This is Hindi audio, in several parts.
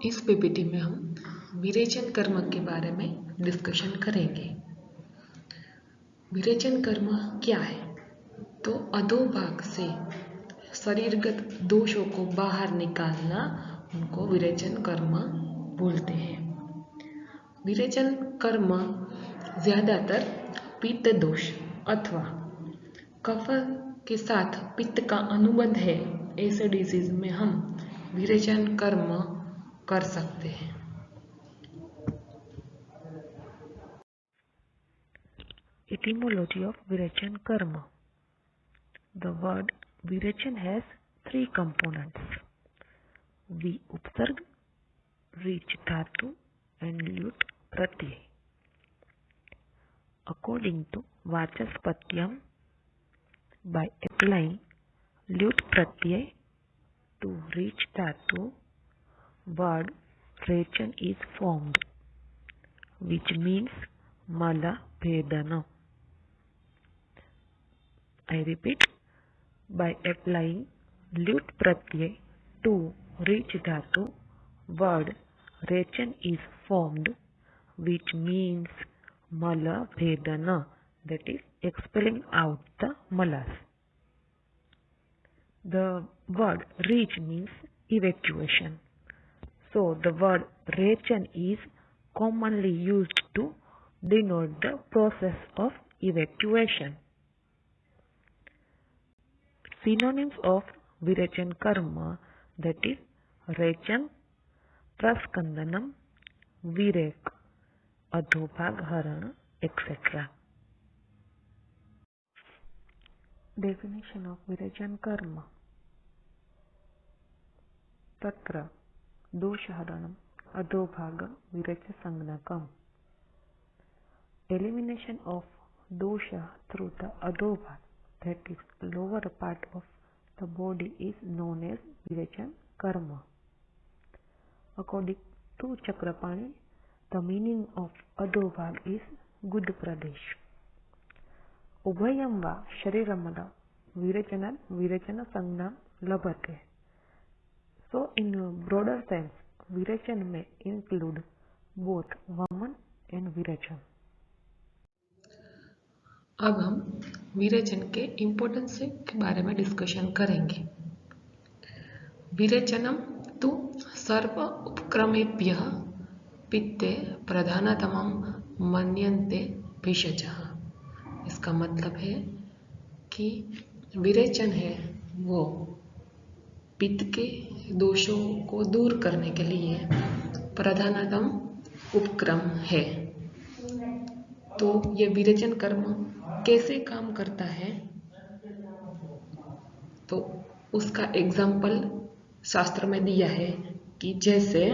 इस पीपीटी में हम विरेचन कर्म के बारे में डिस्कशन करेंगे। विरेचन कर्म क्या है? तो अधोभाग से शरीरगत दोषों को बाहर निकालना, उनको विरेचन कर्म बोलते हैं। विरेचन कर्म ज़्यादातर पित्त दोष अथवा कफ के साथ पित्त का अनुबंध है, ऐसे डिजीज में हम विरेचन कर्म कर सकते हैं। Etymology of Virechan Karma. The word Virechan has three components: V upsarg, Rich dhatu, and Lut pratyay. According to Vachaspatyam, by applying Lut pratyay to Rich dhatu, word Rechan is formed, which means Mala Bhedana. I repeat, by applying Lut pratyay to Rich dhatu, word Rechan is formed, which means Mala Bhedana, that is expelling out the malas. The word reach means evacuation. So the word Rechan is commonly used to denote the process of evacuation. Synonyms of Virechan Karma, that is Rechan, Praskandanam, Virek, Adhobhag Haran, etc. Definition of Virechan Karma. Tatra Doshaharanam Adhobhaga Virecha Sangnakam. Elimination of dosha through the adhobhag, that is lower part of the body, is known as Virechan Karma. According to Chakrapani, the meaning of adhobhag is good pradesh. Ubhayam va shariramada virechanan virechana sangnam labhate. So in a broader sense, Virechan may include both Vaman and Virechan. अब हम विरेचन के इम्पोर्टेंस के बारे में डिस्कशन करेंगे। विरेचनम तु सर्व उपक्रमेभ्यः पित्ते प्रधानतमं मन्यन्ते भिषजः। इसका मतलब है कि विरेचन है वो पित्त के दोषों को दूर करने के लिए प्रधानतम उपक्रम है। तो ये विरेचन कर्म कैसे काम करता है, तो उसका एग्जाम्पल शास्त्र में दिया है कि जैसे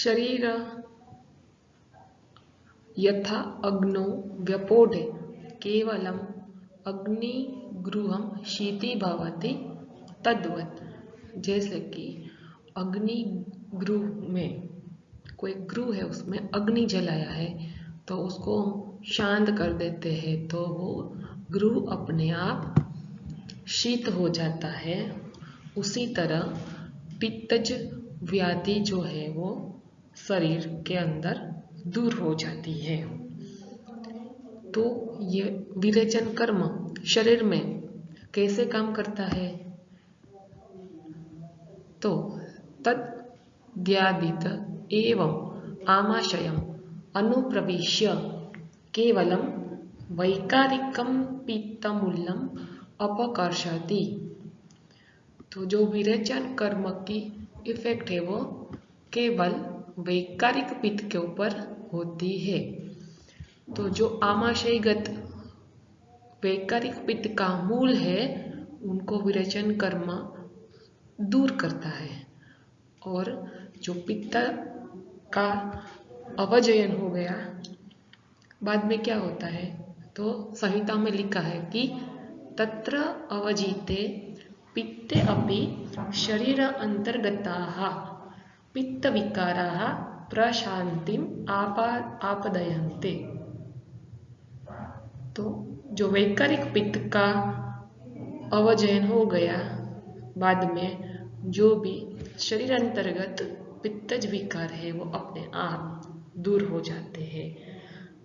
शरीर यथा अग्नौ व्यपोढे केवलम अग्निगृहम शीति भवति तद्वत्। जैसे कि अग्निगृह में कोई गृह है, उसमें अग्नि जलाया है तो उसको हम शांत कर देते हैं तो वो गृह अपने आप शीत हो जाता है। उसी तरह पित्तज व्याधि जो है वो शरीर के अंदर दूर हो जाती है। तो ये विरेचन कर्म शरीर में कैसे काम करता है, तो तद्यादित एवं आमाशयम् अनुप्रविश्य केवलं वैकारिकं पित्तमूलम् अपकर्षति। तो जो विरेचन कर्म की इफेक्ट है वो केवल वैकारिक पित्त के ऊपर होती है। तो जो आमाशयगत वैकारिक पित्त का मूल है उनको विरेचन कर्म दूर करता है। और जो पित्त का अवजयन हो गया, बाद में क्या होता है, तो संहिता में लिखा है कि तत्र अवजिते पित्ते अपि शरीर अंतर्गताः पित्त विकाराः प्रशांतिम आपदयन्ते। तो जो वैकारिक पित्त का अवजयन हो गया, बाद में जो भी शरीर अंतर्गत पित्तज विकार है वो अपने आप दूर हो जाते हैं।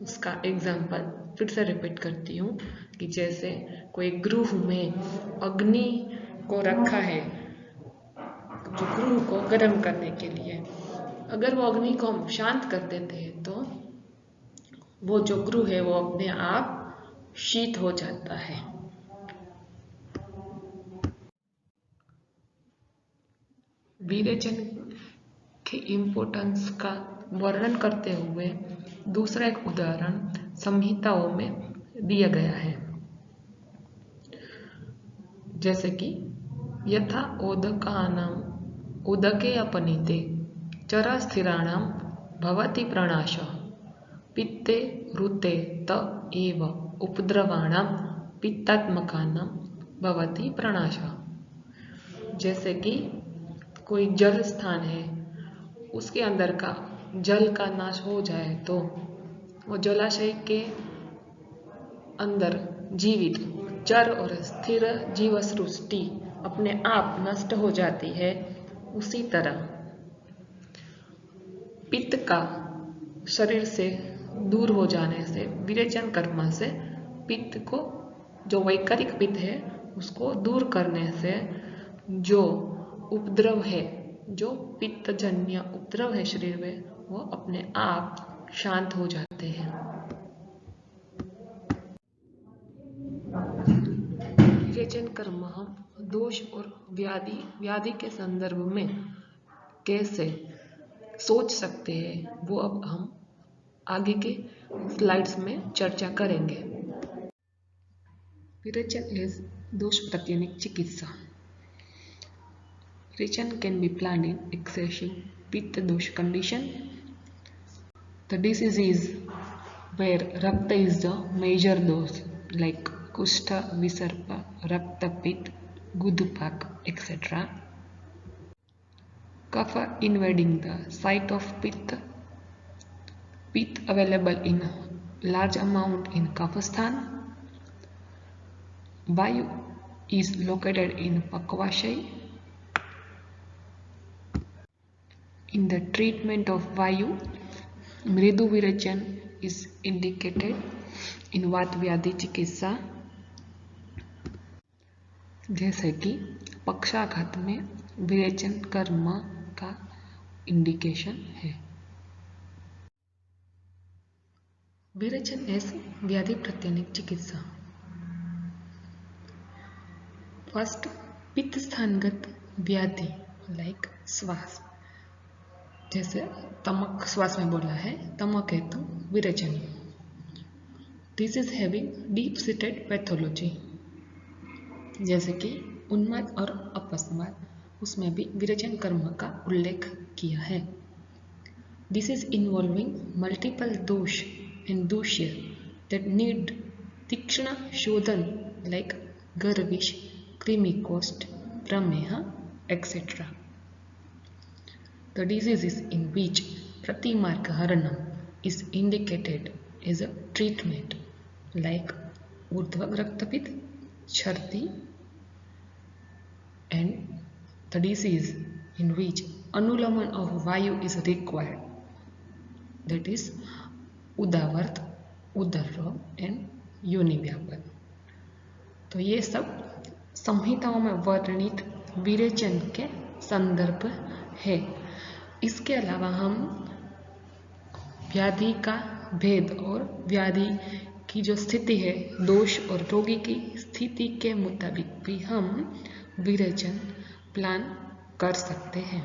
उसका एग्जाम्पल फिर से रिपीट करती हूँ कि जैसे कोई गृह में अग्नि को रखा है, जो गृह को गर्म करने के लिए, अगर वो अग्नि को हम शांत कर देते हैं तो वो जो गृह है वो अपने आप शीत हो जाता है। विरेचन के इम्पोर्टेंस का वर्णन करते हुए दूसरा एक उदाहरण संहिताओं में दिया गया है, जैसे कि यथा ओदकानाम उदके अपनीते चरा स्थिराणाम भवति प्रणाश पित्ते ऋते त एव उपद्रवाणाम पित्तात्मकानाम भवति प्रणाश। जैसे कि कोई जल स्थान है, उसके अंदर का जल का नाश हो जाए तो वो जलाशय के अंदर जीवित चर और स्थिर जीव सृष्टि अपने आप नष्ट हो जाती है। उसी तरह पित्त का शरीर से दूर हो जाने से, विरेचन कर्म से पित्त को, जो वैकारिक पित्त है उसको दूर करने से जो उपद्रव है, जो पित्तजन्य उपद्रव है शरीर में, वो अपने आप शांत हो जाते हैं। विरेचन कर्म हम दोष और व्याधि के संदर्भ में कैसे सोच सकते हैं वो अब हम आगे के स्लाइड्स में चर्चा करेंगे। विरेचन इज दोष प्रत्यनिक चिकित्सा। Virechan can be planned in excessive pitta dosha condition. The disease is where Rakta is the major dose, like Kushta, Visarpa, Rakta Pitta, Gudupak, etc. Kapha invading the site of Pitta. Pitta available in large amount in Kaphasthan. Vayu is located in Pakvashai. In the treatment of Vayu, Mridu Virechan is indicated in Vat Vyadhi चिकित्सा, जैसे कि पक्षाघात में विरेचन कर्म का इंडिकेशन है। विरेचन एज व्याधि प्रत्यनिक चिकित्सा। फर्स्ट, पित्त स्थानगत व्याधि लाइक श्वास, जैसे तमक श्वास में बोला है, तमक हेतु विरेचन। This is having deep seated pathology, जैसे कि उन्माद और अपस्माद, उसमें भी विरेचन कर्म का उल्लेख किया है। दिस इज इन्वॉल्विंग मल्टीपल दोष एंड दूष्य दैट नीड तीक्ष्ण शोधन like गर्विश, क्रीमिकोस्ट, प्रमेह, etc. The diseases in which Pratimargaharanam is indicated as a treatment, like Urdhva Raktapit, Chharti, and the disease in which Anulaman of Vayu is required, that is Udavart, Udarrog and Yonivyapad. तो ये सब संहिताओं में वर्णित विरेचन के संदर्भ है। इसके अलावा हम व्याधि का भेद और व्याधि की जो स्थिति है, दोष और रोगी की स्थिति के मुताबिक भी हम विरेचन प्लान कर सकते हैं।